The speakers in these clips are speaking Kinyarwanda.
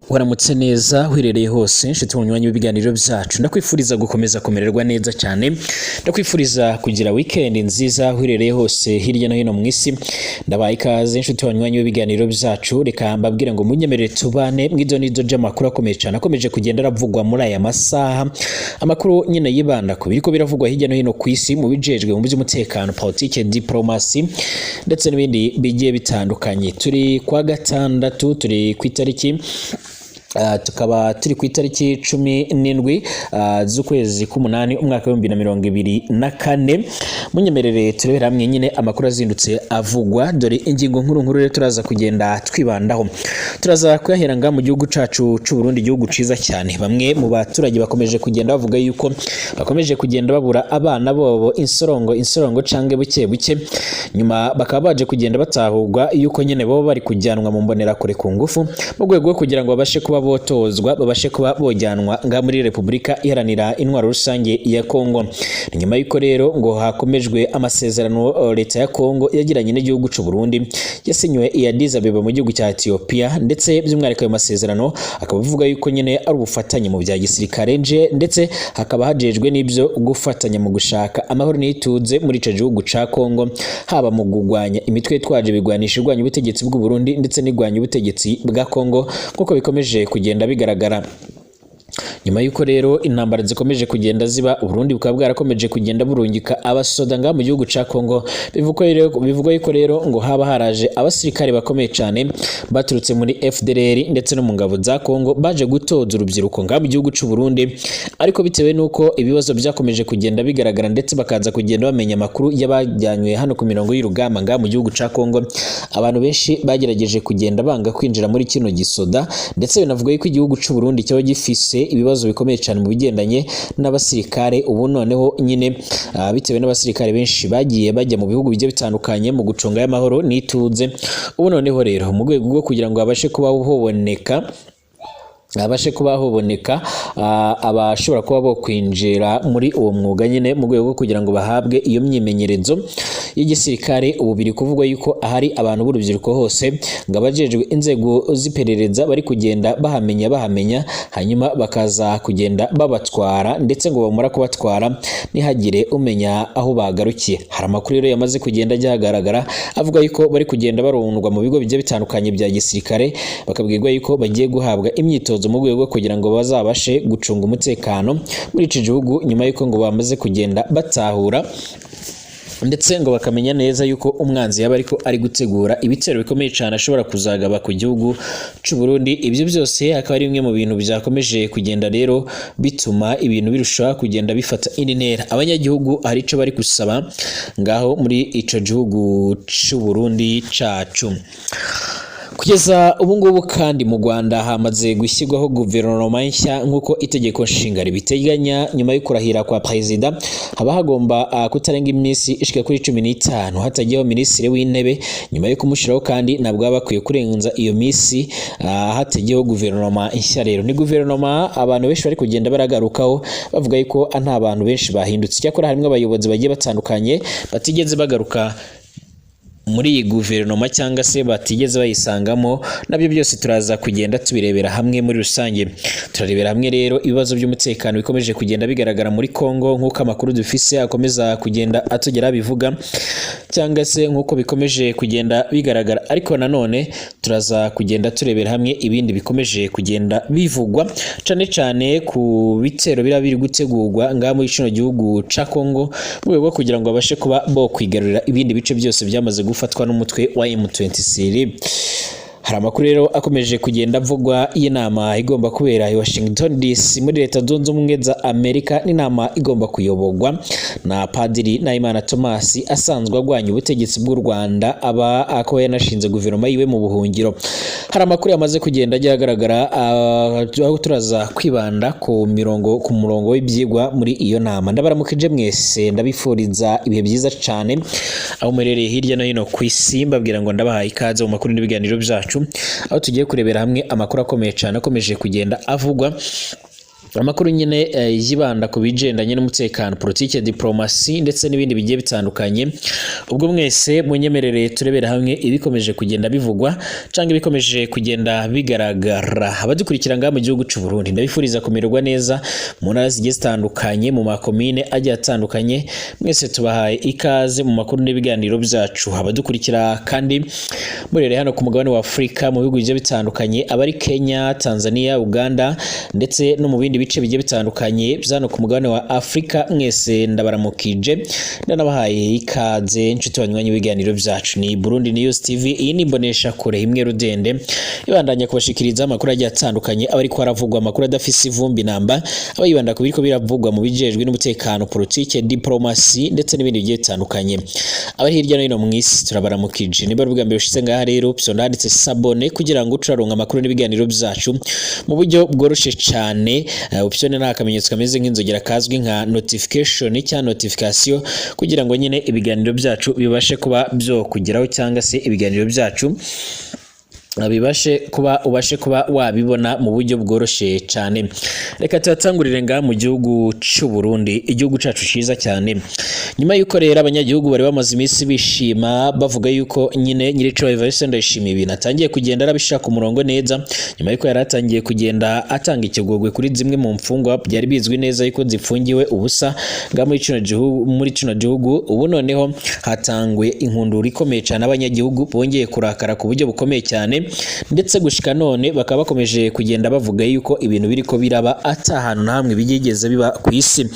Waramutse neza wirereye hose nshuti munywanyi w'ibiganiro byacu ndakwifuriza gukomeza kumererwa neza cyane ndakwifuriza kugira weekend nziza wirereye hose hirya no hino mu isi ndabaye ikaze nshuti munywanyi w'ibiganiro byacu reka mbabwire ngo munyemerere tubane mwizo nizo j'amakuru akomeye cyane akomeje kugenda aravugwa muri aya masaha amakuru nyine yibanda ku biriko biravugwa hirya no hino ku isi mu bijejwe mu by'umutekano politique diplomacy ndetse n'ibindi bigiye bitandukanye turi kwa gatandatu turi ku itariki tukaba turi ku itariki 17 z'ukwezi k'umunani umwaka wa 2024 munyemerere turebera hamwe nyine amakuru azindutse avugwa dore ingingo nkuru rero turaza kugenda twibandaho turaza kuyaheranga mu gihugu cacu c'u Burundi igihugu ciza cyane bamwe mu baturage bakomeje kugenda bavuga yuko bakomeje kugenda babura abana bobo insorongo cange buke nyuma bakaba baje kugenda batahurwa yuko nyine bo bari kujyanwa mu mbonera kure ku ngufu mu rwego rwo kugira ngo babashe kuba botozwa babashe kuba bojyanwa nga muri Republika Iharanira Intwaro Rusange ya Kongo. Nyuma y'uko rero ngo hakomejwe amasezerano leta ya Kongo yagiranye n'igihugu c'u Burundi yasinywe i Addis Abeba mu gihugu cya Ethiopia ndetse by'umwihariko ayo masezerano akaba avuga yuko nyine ari ubufatanye mu bya gisirikare ndetse hakaba hajejwe n'ibyo gufatanya mu gushaka amahoro n'ituze muri ico gihugu ca Kongo haba mu gugwanya imitwe twaje bigwanisha irwanya ubutegetsi bw'u Burundi ndetse n'igwanya ubutegetsi bwa Kongo kuko bikomeje kugenda bigaragara. Nyuma yuko rero intambara zikomeje kugenda ziba Burundi bukaba bwarakomeje kugenda burungika abasoda nga mu gihugu ca Kongo bivugwa yuko rero ngo haba haraje abasirikare bakomeye cyane baturutse muri FDLR ndetse no mu ngabo za Kongo baje gutoza urubyiruko nga mu gihugu c'u Burundi ariko bitewe nuko ibibazo byakomeje kugenda bigaragara ndetse bakaza kugenda bamenya makuru yabajyanywe hano ku mirongo y'urugamba nga mu gihugu ca Kongo abantu benshi bagerageje kugenda banga kwinjira muri kino gisoda ndetse binavuga yuko igihugu c'u Burundi cyo gifise ibibazo bikomeye cyane mu bigendanye n'abasirikare ubu noneho nyine bitewe n'abasirikare benshi bagiye bajya mu bihugu bigiye bitandukanye mu gucunga y'amahoro n'ituze ubu noneho rero mu rwego rwo kugira ngo abashe kuba hoboneka abashobora kuba bo kwinjira muri uwo mwuga nyine mu rwego rwo kugira ngo bahabwe iyo myimenyerezo y'igisirikare ubu biri kuvugwa yuko ahari abantu b'urubyiruko hose ngo abajejwe inzego z'iperereza bari kugenda bahamenya hanyuma bakaza kugenda babatwara ndetse ngo bamara kubatwara nihagire umenya aho bagarukiye. Hari amakuru rero yamaze kugenda ajyagaragara avuga yuko bari kugenda barundwa mu bigo bigiye bitandukanye bya gisirikare bakabwirwa yuko bagiye guhabwa imyitozo mu rwego kugira ngo bazabashe gucunga umutekano muri iki gihugu nyuma yuko ngo bamaze kugenda batahura ndetse ngo bakamenya neza yuko umwanzi yaba ariko ari gutegura ibitero bikomeye cyane ashobora kuzagaba ku gihugu c'u Burundi. Ibyo byose akaba ari bimwe mu bintu byakomeje kugenda rero bituma ibintu birushaho kugenda bifata indi ntera. Abanyagihugu hari ico bari gusaba ngaho muri ico gihugu c'u Burundi cacu. Kugeza ubu ngubu kandi mu Rwanda hamaze gushyirwaho guverinoma nshya nk'uko itegeko nshinga ribiteganya nyuma yo kurahira kwa perezida haba hagomba kutarenga iminsi ishika kuri 15 hatagiyeho minisitiri w'intebe nyuma yo kumushiraho kandi nabwo baba bakwiye kurenza iyo minsi hatagiyeho guverinoma nshya. Rero ni guverinoma abantu benshi bari kugenda baragarukaho bavuga yuko nta bantu benshi bahindutse cyakora harimo abayobozi bagiye batandukanye batigeze bagaruka muri iyi guverinoma cyangwa se batigeze bayisangamo. Nabyo byose turaza kugenda tubirebera hamwe muri rusange. Turarebera hamwe rero ibibazo by'umutekano bikomeje kugenda bigaragara muri Kongo nk'uko amakuru dufise akomeza kugenda atugera bivuga cyangwa se nk'uko bikomeje kugenda bigaragara ariko nanone turaza kugenda turebera hamwe ibindi bikomeje kugenda bivugwa cyane ku bitero biri gutegurwa nga muri kino gihugu ca Kongo mu rwego kugira ngo abashe kuba bo kwigarurira ibindi bice byose byamaze gufatwa n'umutwe wa M23. Hari amakuru rero akomeje kugenda avugwa y'inama igomba kubera i Washington DC muri Leta Zunze Ubumwe za Amerika n'inama igomba kuyoborwa na Padiri Nahimana Thomas asanzwe agwanya ubutegetsi bw'u Rwanda aba ako yanashinze guverinoma yiwe mu buhungiro. Hari amakuru yamaze kugenda agaragara aho turaza kwibanda ku murongo w'ibyigwa muri iyo nama. Ndabaramukije mwese ndabifuriza ibihe byiza cyane aho murereye hirya no hino ku isi mbabwira ngo ndabahaye ikaze mu makuru n'ibiganiro byacu aho tugiye kurebera hamwe amakuru akomeye cyane akomeje kugenda avugwa amakuru nyine yibanda ku bigendanye n'umutekano, politike, diplomasi ndetse n'ibindi bigiye bitandukanye. Ubwo mwese munyemerere turebera hamwe ibikomeje kugenda bivugwa cyangwa ibikomeje kugenda bigaragara. Abadukurikira ngaha mu gihugu cy'u Burundi ndabifuriza kumererwa neza mu ntara zigiye zitandukanye, mu makomine agiye atandukanye. Mwese tubahaye ikaze mu makuru n'ibiganiro byacu. Abadukurikira kandi murere hano ku mugabane wa Afrika mu bihugu bigiye bitandukanye, abari Kenya, Tanzania, Uganda ndetse no mu bindi bice bigiye bitandukanye byano ku mugabane wa Afrika, mwese ndabaramukije ndanabahaye ikaze inshuti banywanyi ibiganiro byacu. Ni Burundi News TV, iyi ni mbonesha kure imwe rudende ibandanya kubashikiriza amakuru agiye atandukanye, abari ko haravugwa amakuru adafise ivumbi namba, abayibanda kubiriko biravugwa mu bijejwe n'umutekano, politike, diplomasi ndetse n'ibindi bigiye bitandukanye. Abari hirya no hino mu isi turabaramukije. Niba ruvuga mbere ushitse ngaha rero ndanditse sabone kugira ngo ucuraronka amakuru n'ibiganiro byacu mu buryo bworoshe cyane. Option ni akamenyetso kameze nk'inzogera kazwi nka notification cyangwa notification, kugira ngo nyine ibiganiro byacu bibashe kuba byo kugeraho cyangwa se ibiganiro byacu ubashe kuba wabibona mu buryo bworoshe cyane. Reka turatangurire ngaha mu gihugu cy'u Burundi, igihugu cyacu ciza cyane. Nyuma yuko rero abanyagihugu bari bamaze iminsi bishima bavuga yuko nyine Nyirico Evariste Ndayishimiye ibintu atangiye kugenda arabishaka umurongo neza, nyuma yuko yari atangiye kugenda atanga ikigogwe kuri zimwe mu mfungwa byari bizwi neza yuko zifungiwe ubusa ngaha muri kino gihugu. Ubu noneho hatangwe inkundura ikomeye cyane, abanyagihugu bongeye kurakara ku buryo bukomeye cyane, ndetse gushika none bakaba bakomeje kugenda bavuga yuko ibintu biriko biraba atahantu na hamwe bigegeze biba ku isi.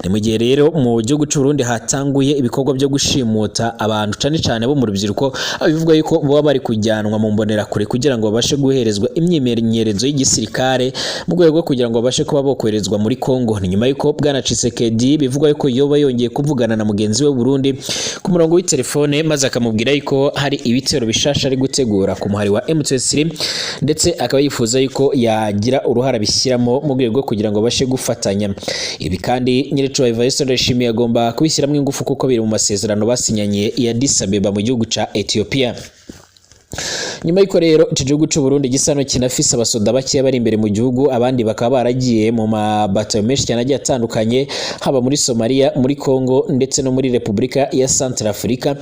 Ni mu gihe rero mu gihugu cy'u Burundi hatanguye ibikorwa byo gushimuta abantu cyane cyane bo mu rubyiruko, bivuga yuko baba bari kujyanwa mu mbonera kure kugira ngo babashe guherezwa imyimenyerezo y'igisirikare mu rwego rwo kugira ngo babashe kuba bokoherezwa muri Kongo. Ni nyuma yuko Bwana Tshisekedi bivuga yuko yoba yongeye kuvugana na mugenzi we Burundi ku murongo w'itelefone, maze akamubwira yuko hari ibitero bishasha ari gutegura ku muhari wa M23, ndetse akaba yifuza yuko yagira uruhara bishyiramo mu rwego rwo kugira ngo bashe gufatanya. Ibi kandi Nyirico Evariste Ndayishimiye agomba kubishyiramo ingufu kuko biri mu masezerano basinyanye ya Addis Abeba mu gihugu ca Ethiopia. Nyuma yuko rero iki gihugu cy'u Burundi gisano kinafise abasoda bake bari imbere mu gihugu, abandi bakaba baragiye mu mabatayo menshi cyane agiye atandukanye, haba muri Somalia, muri Kongo ndetse no muri Repubulika ya Centrafrica.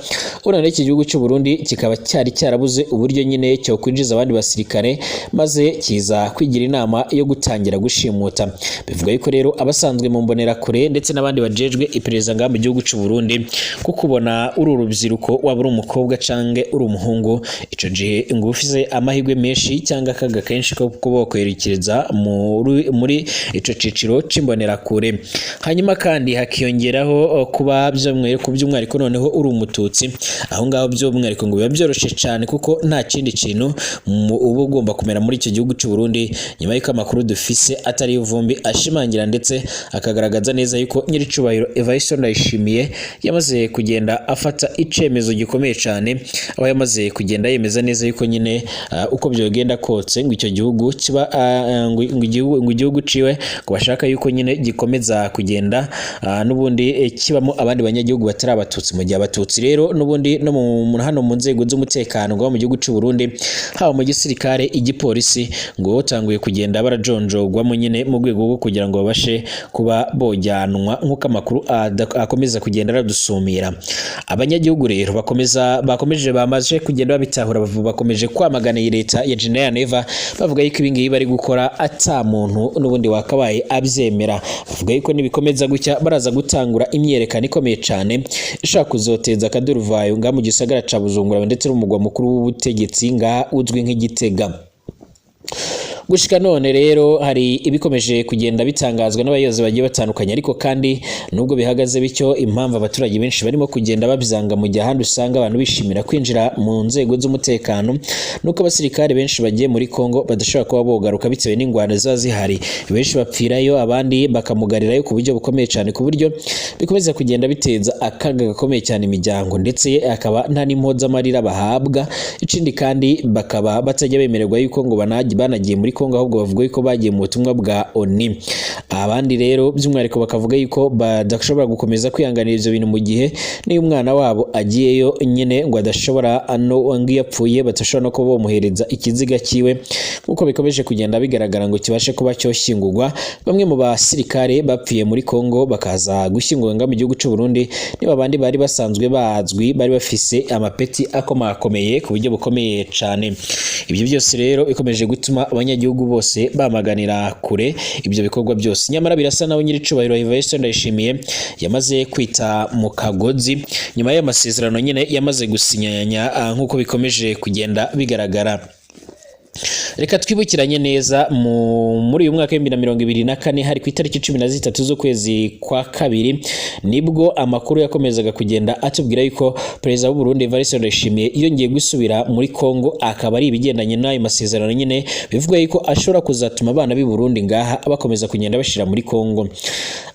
Urana iki gihugu cy'u Burundi kikaba cyari cyarabuze uburyo nyine cyo kwinjiza abandi basirikare, maze kiza kwigira inama yo gutangira gushimuta. Bivuga yuko rero abasanzwe mu mbonera kure ndetse n'abandi bajejwe iperereza ngaha mu gihugu cy'u Burundi, kuko ubona uri urubyiruko waba uri umukobwa canke uri umuhungu, ico gihe ngo ufise amahirwe menshi cyangwa akaga kenshi ko kubokwerekereza muri ico ciciro cimbonera kure. Hanyuma kandi hakiyongeraho kuba by'umwihariko noneho uri umututsi, aho ngaho by'umwihariko ngo biba byoroshe cyane kuko nta kindi kintu uba ugomba kumera muri icyo gihugu cy'u Burundi. Nyuma y'uko amakuru dufise atari ivumbi ashimangira ndetse akagaragaza neza yuko Nyiricubahiro Evariste Ndayishimiye yamaze kugenda afata icemezo gikomeye cyane, aho yamaze kugenda yemeza neza yuko nyine uko byogenda kotse ngo icyo gihugu kiba ngo igihugu ciwe ngo bashaka yuko nyine gikomeza kugenda n'ubundi kibamo abandi banyagihugu batari abatutsi. Mu gihe abatutsi rero n'ubundi no hano mu nzego z'umutekano ngo mu gihugu cy'u Burundi, haba mu gisirikare, igipolisi, ngo batanguye kugenda barajonjogwamo nyine mu rwego rwo kugira ngo babashe kuba bojyanwa nk'uko amakuru akomeza kugenda aradusumira. Abanyagihugu rero bamaze kugenda babitahura, bakomeje kwamagana iyi leta ya General Neva, bavuga yuko ibi ngibi bari gukora ata muntu n'ubundi wakabaye abyemera. Bavuga yuko nibikomeza gutya baraza gutangura imyerekano ikomeye cyane ishaka kuzoteza akaduruvayo ngaha mu gisagara ca Bujumbura ndetse n'umugwa mukuru w'ubutegetsi ngaha uzwi nk'Igitega. Gushika none rero hari ibikomeje kugenda bitangazwa n'abayobozi bagiye batandukanye, ariko kandi nubwo bihagaze bityo impamvu abaturage benshi barimo kugenda babyanga mu gihe ahandi usanga abantu bishimira kwinjira mu nzego z'umutekano, nuko abasirikare benshi bagiye muri Kongo badashobora kuba bogaruka bitewe n'ingwano ziba zihari. Benshi bapfirayo, abandi bakamugarirayo ku buryo bukomeye cyane, ku buryo bikomeza kugenda biteza akaga gakomeye cyane imiryango, ndetse akaba nta n'impozamarira bahabwa. Ikindi kandi bakaba batajya bemererwa yuko ngo banagiye muri Kongo ahubwo bavuga yuko bagiye mu butumwa bwa ONU. Abandi rero by'umwihariko bakavuga yuko badashobora gukomeza kwihanganira ivyo bintu mu gihe niyo umwana wabo agiyeyo nyine ngo adashobora ngo yapfuye batashobora no kuba bamuhereza ikiziga kiwe nkuko bikomeje kugenda bigaragara ngo kibashe kuba cyoshyingurwa. Bamwe mu basirikare bapfiye muri Kongo bakaza gushyingurwa mu gihugu cy'u Burundi niba abandi bari basanzwe bazwi bari bafise amapeti akomakomeye ku buryo bukomeye cyane. Ibyo byose rero bikomeje gutuma abanyagihugu bose bamaganira kure ibyo bikorwa byose. Nyamara birasa naho nyiri cubahiro Evariste Ndayishimiye yamaze kwita mu kagozi nyuma y'amasezerano nyine yamaze gusinyanya nkuko bikomeje kugenda bigaragara. Reka twibukiranye neza muri uyu mwaka wa 2024 hari ku itariki 13 z'ukwezi kwa kabiri nibwo amakuru yakomezaga kugenda atubwira yuko perezida w'u Burundi Evariste Ndayishimiye yongeye gusubira muri Kongo, akaba ari ibigendanye n'ayo masezerano nyine bivuga yuko ashobora kuzatuma abana b'i Burundi ngaha bakomeza kugenda bashira muri Kongo.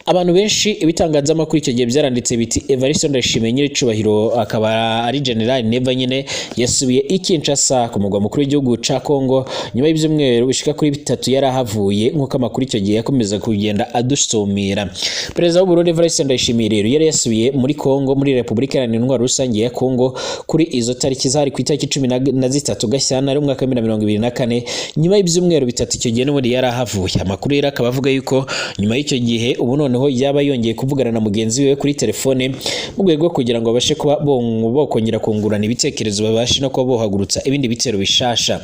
Abantu benshi ibitangazamakuru icyo gihe byaranditse biti Evariste Ndayishimiye nyiri cubahiro akaba ari General Neva nyine yasubiye i Kinshasa ku mugwa mukuru w'igihugu ca Kongo nyuma y'ibyumweru bishika kuri 3 yarahavuye nkuko amakuru icyo gihe yakomeza kugenda adusomera. Perezida w'u Burundi Evariste Ndayishimiye rero yari yasubiye muri Kongo muri Republika Iharanira Intwaro Rusange ya Kongo kuri izo tariki zari ku itariki 13 Gashyantare mu mwaka wa 2024 nyuma y'ibyumweru 3 icyo gihe n'ubundi yarahavuye. Amakuru rero akaba avuga yuko nyuma y'icyo gihe ubu noneho yaba yongeye kuvugana na mugenzi we kuri telefone mu rwego kugira ngo babashe kuba bokongera kungurana ibitekerezo babashe no kuba bohagurutsa ibindi bitero bishasha.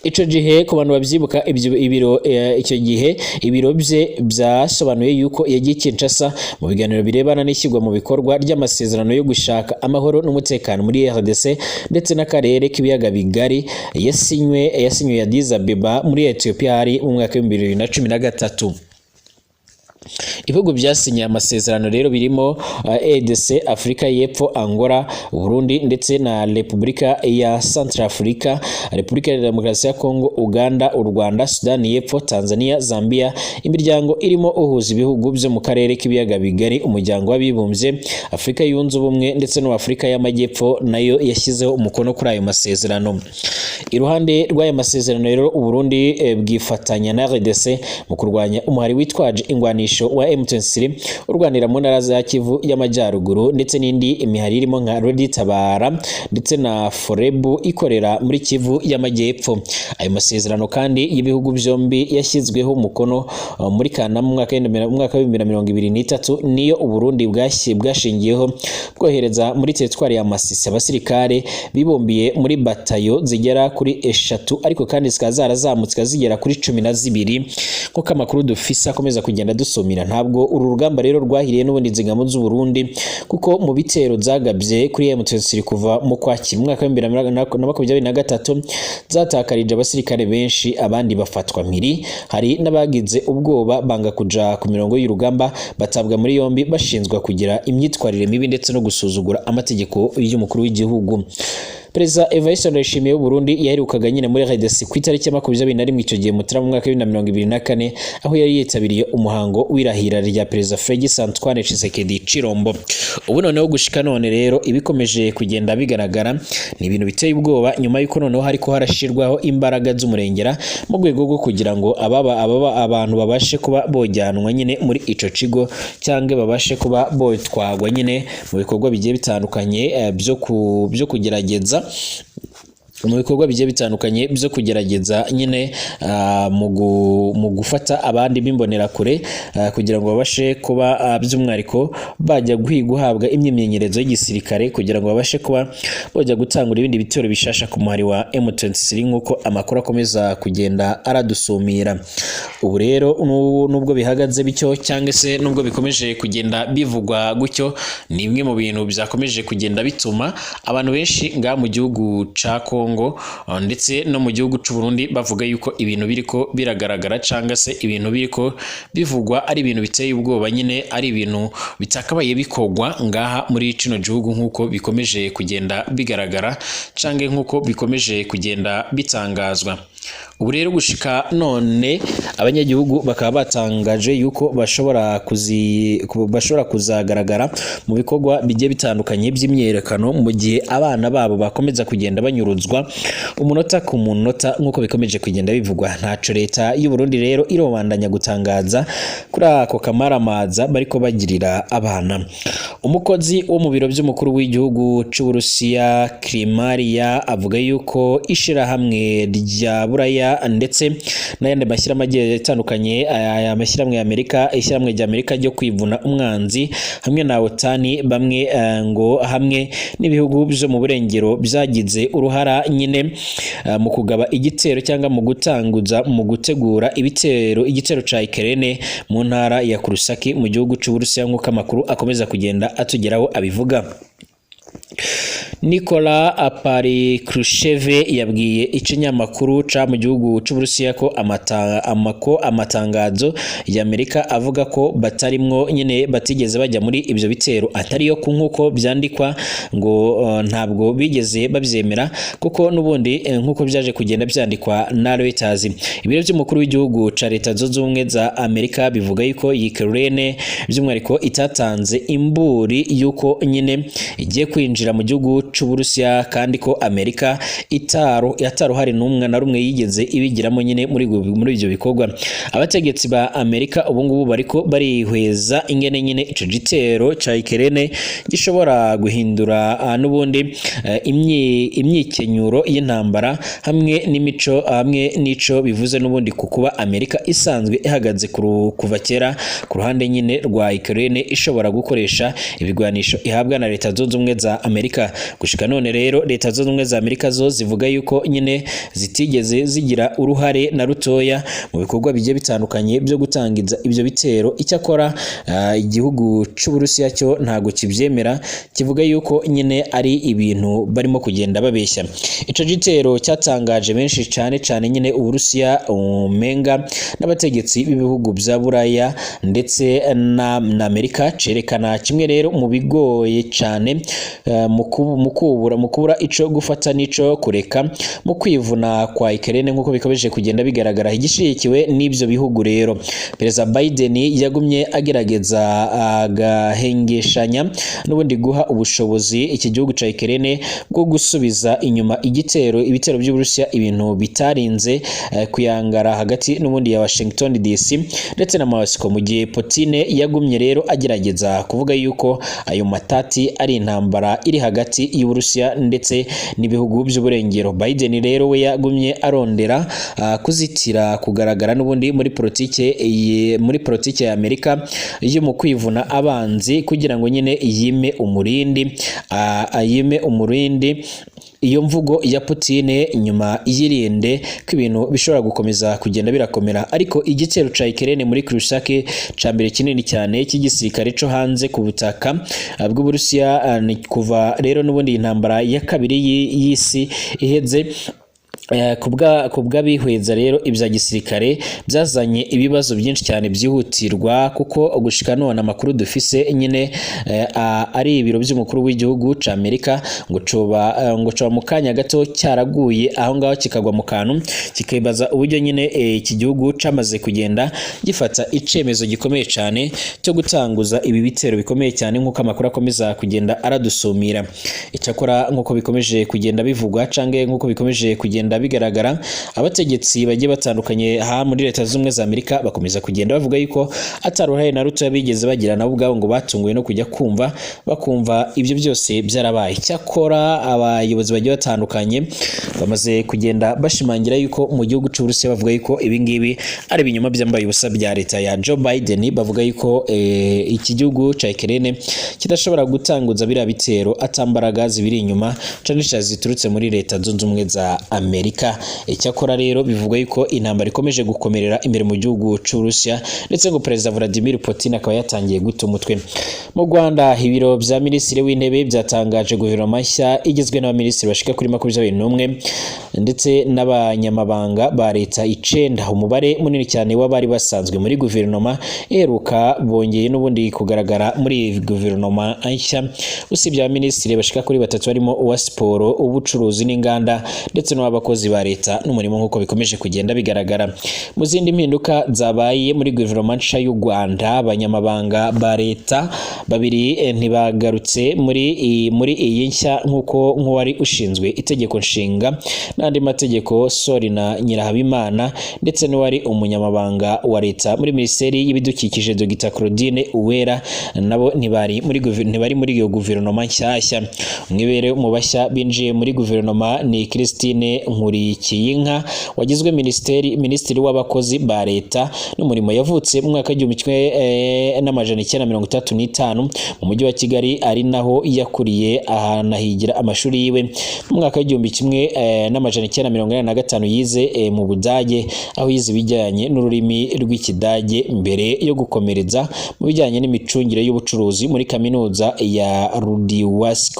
Ico gihe ku bantu babyibuka icyo gihe ibiro bye byasobanuye yuko yagiye Kinshasa mu biganiro birebana n'ishyirwa mu bikorwa ry'amasezerano yo gushaka amahoro n'umutekano muri RDC ndetse n'akarere k'ibiyaga bigari yasinywe ya Addis Abeba muri Ethiopia hari mu mwaka wa 2013. Ibihugu byasinye amasezerano rero birimo EDC, Afrika y'Epfo, Angola, Burundi ndetse na Repubulika ya Centrafrica, Repubulika ya Demokarasi ya Kongo, Uganda, u Rwanda, Sudani y'Epfo, Tanzania, Zambia. Imiryango irimo uhuza ibihugu byo mu karere k'ibiyaga bigari, umuryango w'abibumbye, Afrika yunze ubumwe ndetse no Afrika y'Amajyepfo nayo yashyizeho umukono kuri ayo masezerano. Iruhande rw'aya masezerano rero u Burundi bwifatanya na RDC mu kurwanya umuhari witwaje ingwanisho wa M23 urwanira mu ntara za Kivu y'Amajyaruguru ndetse n'indi imihari irimo nka Redi Tabara ndetse na Forebu ikorera muri Kivu y'Amajyepfo. Ayo masezerano kandi y'ibihugu byombi yashyizweho umukono muri Kanama mu mwaka wa 2023 niyo u Burundi bwashingiyeho bwohereza muri teritwari ya Masisi abasirikare bibombiye muri batayo zigera kuri 3 ariko kandi zikazarazamutse zigera kuri 12 nkuko amakuru dufisa akomeza kugenda dusomira. Ntabwo uru rugamba rero rwahiriye n'ubundi nzingamo z'u Burundi kuko mu bitero zagabye kuri M23 kuva mu Kwakira mu mwaka wa 2023 zatakarije abasirikare benshi abandi bafatwa mpiri. Hari n'abagize ubwoba banga kuja ku mirongo y'urugamba batabwa muri yombi bashinzwa kugira imyitwarire mibi ndetse no gusuzugura amategeko y'umukuru w'igihugu. Perezida Evariste Ndayishimiye w'u Burundi yaherukaga nyine muri RDC ku itariki ya 21 icyo gihe Mutarama mu mwaka wa 2024 aho yari yitabiriye umuhango w'irahira rya Perezida Félix Antoine Tshisekedi Chilombo. Ubu noneho gushika none rero ibikomeje kugenda bigaragara ni ibintu biteye ubwoba nyuma y'uko noneho hariko harashirwaho imbaraga z'umurengera mu rwego rwo kugira ngo abantu babashe kuba bojyanwa nyine muri ico kigo cyangwa babashe kuba botwagwa nyine mu bikorwa bigiye bitandukanye byo kugerageza mu bikorwa bigiye bitandukanye byo kugerageza nyine mu gufata abandi bimbonera kure kugira ngo babashe kuba by'umwariko bajya guhabwa imyimenyerezo y'igisirikare kugira ngo babashe kuba bajya gutangura ibindi bitero bishasha ku muhari wa M23 nkuko amakuru akomeza kugenda aradusumira. Ubu rero nubwo bihagaze bityo cyangwa se nubwo bikomeje kugenda bivugwa gutyo ni bimwe mu bintu byakomeje kugenda bituma abantu benshi nga mu gihugu ca Kongo ndetse no mu gihugu cy'u Burundi bavuga yuko ibintu biriko biragaragara cyangwa se ibintu biriko bivugwa ari ibintu biteye ubwoba nyine ari ibintu bitakabaye bikogwa ngaha muri cino gihugu nkuko bikomeje kugenda bigaragara cyangwa nkuko bikomeje kugenda bitangazwa. ubu rero gushika none abanyagihugu bakaba batangaje yuko bashobora kuzagaragara mu bikorwa bigiye bitandukanye by'imyerekano mu gihe abana babo bakomeza kugenda banyuruzwa umunota ku munota nk'uko bikomeje kugenda bivugwa. Ntaco leta y'u Burundi rero irobandanya gutangaza kuri ako kamaramaza bariko bagirira abana. Umukozi wo mu biro by'umukuru w'igihugu c'u Burusiya Krimaria avuga yuko ishirahamwe rya Buraya ndetse n'ayandi mashyirahamwe atandukanye aya mashyirahamwe y'Amerika, ishyirahamwe ry'Amerika ryo kwivuna umwanzi hamwe na OTAN bamwe ngo hamwe n'ibihugu byo mu burengero byagize uruhara nyine mu kugaba igitero cyangwa mu gutegura igitero ca Ukraine mu ntara ya Kursk mu gihugu c'u Burusiya nk'uko amakuru akomeza kugenda atugeraho abivuga. Nikola Patrushev yabwiye ikinyamakuru ca mu gihugu c'u Burusiya ko amatangazo y'Amerika avuga ko batarimwo nyine batigeze bajya muri ibyo bitero atariyo nkuko byandikwa ngo ntabwo bigeze babyemera kuko nubundi nkuko byaje kugenda byandikwa na Reuters. Ibiro by'umukuru w'igihugu ca Leta Zunze Ubumwe za Amerika bivuga yuko Ukraine by'umwihariko itatanze imburi yuko nyine igiye kwinjira mu gihugu c'u Burusiya kandi ko Amerika yataruhari n'umwe na rumwe yigeze ibigiramo nyine muri ibyo bikorwa. Abategetsi ba Amerika ubu ngubu bariko barihweza ingene nyine ico gitero ca Ukraine gishobora guhindura n'ubundi imyikenyuro y'intambara hamwe n'imico hamwe n'ico bivuze n'ubundi kukuba Amerika isanzwe ihagaze kuva kera ku ruhande nyine rwa Ukraine ishobora gukoresha ibigwanisho ihabwa na Leta Zunze Ubumwe za Amerika. Gushika none rero Leta Zunze Ubumwe za Amerika zo zivuga yuko nyine zitigeze zigira uruhare na rutoya mu bikorwa bigiye bitandukanye byo gutangiza ibyo bitero. Icyakora igihugu c'u Burusiya cyo ntago kivyemera, kivuga yuko nyine ari ibintu barimo kugenda babeshya. Ico gitero cyatangaje benshi cyane nyine Uburusiya umenga n'abategetsi b'ibihugu bya Buraya ndetse na Amerika, cerekana kimwe rero mu bigoye cyane mu kubura ico gufata nico kureka mu kwivuna kwa Ukraine nkuko bikomeje kugenda bigaragara igishikiwe n'ibyo bihugu. Rero Perezida Biden yagumye agerageza agahengeshanya n'ubundi guha ubushobozi iki gihugu ca Ukraine bwo gusubiza inyuma ibitero by'u Burusiya ibintu bitarinze kuyangara hagati n'ubundi ya Washington DC ndetse na Moscow, mu gihe Putin yagumye rero agerageza kuvuga yuko ayo matati ari intambara iri hagati y'Uburusiya ndetse n'ibihugu by'uburengero. Biden rero we yagumye arondera kuzitira kugaragara n'ubundi muri politike ya Amerika yo mu kwivuna abanzi kugira ngo nyine yime umurindi iyo mvugo ya Putin nyuma yirinde ko ibintu bishobora gukomeza kugenda birakomera. Ariko igitero ca Ukraine muri Kursk ca mbere kinini cyane cy'igisirikare cyo hanze ku butaka bw'Uburusiya kuva rero n'ubundi intambara ya kabiri y'isi iheze kubwa bihweza rero ibya gisirikare byazanye ibibazo byinshi cyane byihutirwa kuko gushika none amakuru dufise nyine ari ibiro by'umukuru w'igihugu ca Amerika ngo coba mu kanya gato cyaraguye aho ngaho kikagwa mu kantu kikibaza uburyo nyine iki gihugu camaze kugenda gifata icemezo gikomeye cyane cyo gutanguza ibi bitero bikomeye cyane nk'uko amakuru akomeza kugenda aradusumira. Icyakora nk'uko bikomeje kugenda bivugwa cange nk'uko bikomeje kugenda bigaragara, abategetsi bagiye batandukanye muri Leta Zunze Ubumwe za Amerika bakomeza kugenda bavuga yuko ataruhaye na ruto bigeze bagira nabo ubwabo ngo batunguwe no kujya bakumva ibyo byose byarabaye. Cyakora abayobozi bagiye batandukanye bamaze kugenda bashimangira yuko mu gihugu cy'u Burusiya bavuga yuko ibi ngibi ari ibinyoma byambaye ubusa bya leta ya Joe Biden. Bavuga yuko iki gihugu ca Ukraine kidashobora gutanguza biriya bitero atambaraga zibiri inyuma cyane ziturutse muri Leta Zunze Ubumwe za Amerika. Icyakora rero bivuga yuko intambara ikomeje gukomerera imbere mu gihugu cy'u Burusiya ndetse ngo Perezida Vladimir Putin akaba yatangiye guta umutwe. Mu Rwanda ibiro bya Minisitiri w'Intebe byatangaje guverinoma nshya igizwe n'abaminisitiri bashika kuri 21 ndetse n'abanyamabanga ba leta 9. Umubare munini cyane w'abari basanzwe muri guverinoma eruka bongeye n'ubundi kugaragara muri guverinoma nshya, usibye abaminisitiri bashika kuri 3 barimo uwa siporo, ubucuruzi n'inganda ndetse n'abakozi abakozi ba leta n'umurimo nk'uko bikomeje kugenda bigaragara. Mu zindi mpinduka zabaye muri guverinoma nshya y'u Rwanda, abanyamabanga ba leta babiri ntibagarutse muri iyi nshya nk'uko nk'uwari ushinzwe itegeko nshinga n'andi mategeko Sorina Nyirahabimana ndetse n'uwari umunyamabanga wa leta muri Minisiteri y'Ibidukikije Dr Claudine Uwera nabo ntibari muri iyo guverinoma nshyashya. Umwibere mu bashya binjiye muri guverinoma ni Christine Nkurikiyinka wagizwe minisitiri w'abakozi ba leta n'umurimo, yavutse mu mwaka w'1935 mu mujyi wa Kigali, ari naho yakuriye ahanahigira amashuri yiwe. Mu mwaka w'1985 yize mu Budage, aho yize ibijyanye n'ururimi rw'Ikidage mbere yo gukomereza mu bijyanye n'imicungire y'ubucuruzi muri kaminuza ya Ludwigslust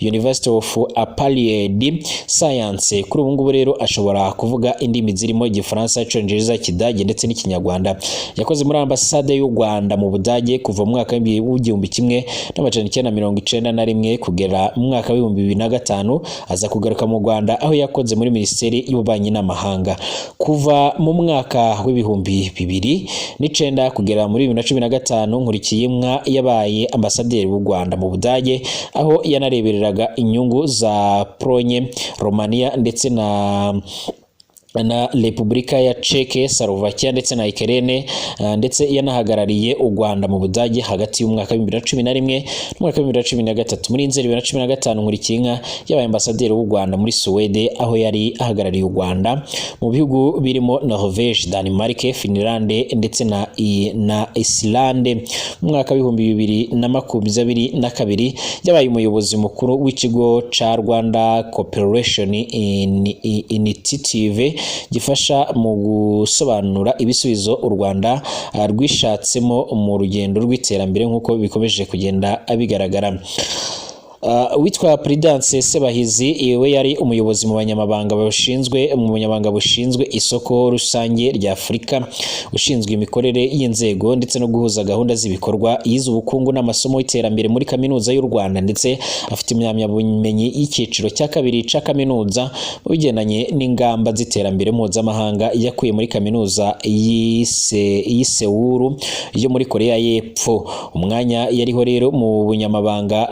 University of Applied Science. Kuri ubu ngubu rero ashobora kuvuga indimi zirimo Igifaransa, Icyongereza, Ikidage ndetse n'Ikinyarwanda. Yakoze muri ambasade y'u Rwanda mu Budage kuva mu mwaka w'1991 kugera mu mwaka w'2005, aza kugaruka mu Rwanda aho yakoze muri Minisiteri y'Ububanyi n'Amahanga. Kuva mu mwaka w'2009 kugera muri 2015 Nkurikiyinka yabaye ambasaderi w'u Rwanda mu Budage, aho yanarebereraga inyungu za Polonye, Romania ndetse na Repubulika ya Czech, Slovakia ndetse na Ukraine, ndetse yanahagarariye u Rwanda mu Budage hagati y'umwaka w'2011 n'umwaka w'2013. Muri Nzeri 2015 Nkurikiyinka yabaye ambasaderi w'u Rwanda muri Suwede, aho yari ahagarariye u Rwanda mu bihugu birimo Norvège, Denmark, Finland ndetse na Islande. Mu mwaka w'2022 yabaye umuyobozi mukuru w'ikigo ca Rwanda Cooperation Initiative gifasha mu gusobanura ibisubizo u Rwanda rwishatsemo mu rugendo rw'iterambere nk'uko bikomeje kugenda bigaragara. Witwa Prudence Sebahizi iwe yari umuyobozi mu banyamabanga bushinzwe isoko rusange rya Afurika, ushinzwe imikorere y'inzego ndetse no guhuza gahunda z'ibikorwa. Yize ubukungu n'amasomo y'iterambere muri kaminuza y'u Rwanda ndetse afite impamyabumenyi y'icyiciro cya kabiri ca kaminuza mu bigendanye n'ingamba z'iterambere mpuzamahanga yakuye muri kaminuza y'Seoul yo muri Korea y'Epfo. Umwanya yariho rero mu bunyamabanga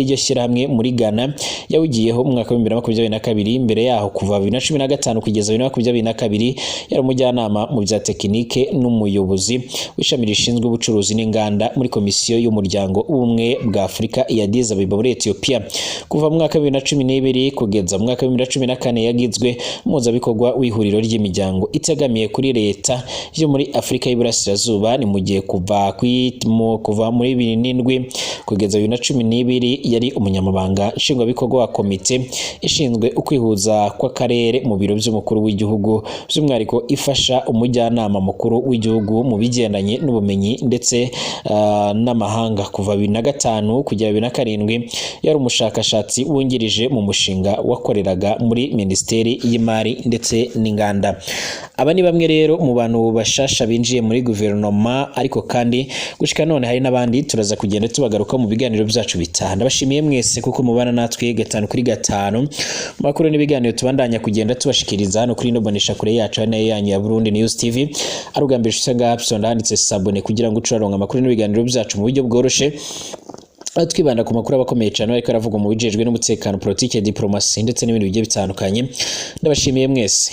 iryo shyirahamwe muri Ghana yawugiyeho mu mwaka w'2022. Mbere yaho kuva 2015 kugeza 2022 yari umujyanama mu bya tekinike n'umuyobozi w'ishami rishinzwe ubucuruzi n'inganda muri komisiyo y'umuryango w'ubumwe bwa Afurika ya Addis Ababa muri Ethiopia. Kuva mu mwaka 2012 kugeza mu mwaka 2014 yagizwe umuhuzabikorwa w'ihuriro ry'imiryango itegamiye kuri leta yo muri Afurika y'Iburasirazuba. Ni mu gihe kuva muri 2007 kugeza 2012 yari umunyamabanga nshingwabikorwa wa komite ishinzwe ukwihuza kw'akarere mu biro by'umukuru w'igihugu, by'umwihariko ifasha umujyanama mukuru w'igihugu mu bigendanye n'ubumenyi ndetse n'amahanga. Kuva 2005 kugera 2007 yari umushakashatsi wungirije mu mushinga wakoreraga muri Minisiteri y'Imari ndetse n'Inganda. Aba ni bamwe rero mu bantu bashasha binjiye muri guverinoma, ariko kandi gushika none hari n'abandi turaza kugenda tubagaruka mu biganiro byacu bitaha. Ndabashimiye mwese kuko mubana natwe 5 kuri 5 makuru n'ibiganiro tubandanya kugenda tubashikiriza hano kuri Nobonesha kure yacu nayo yanyu ya Burundi News TV. Arugambisha usanga ndanditse sabone kugira ngo ucuraronga amakuru n'ibiganiro byacu mu buryo bworoshe. Twibanda ku makuru abakomeye cyane ariko aravuga mu bijejwe n'umutekano, politike, diplomasi ndetse n'ibindi bigiye bitandukanye. Ndabashimiye mwese.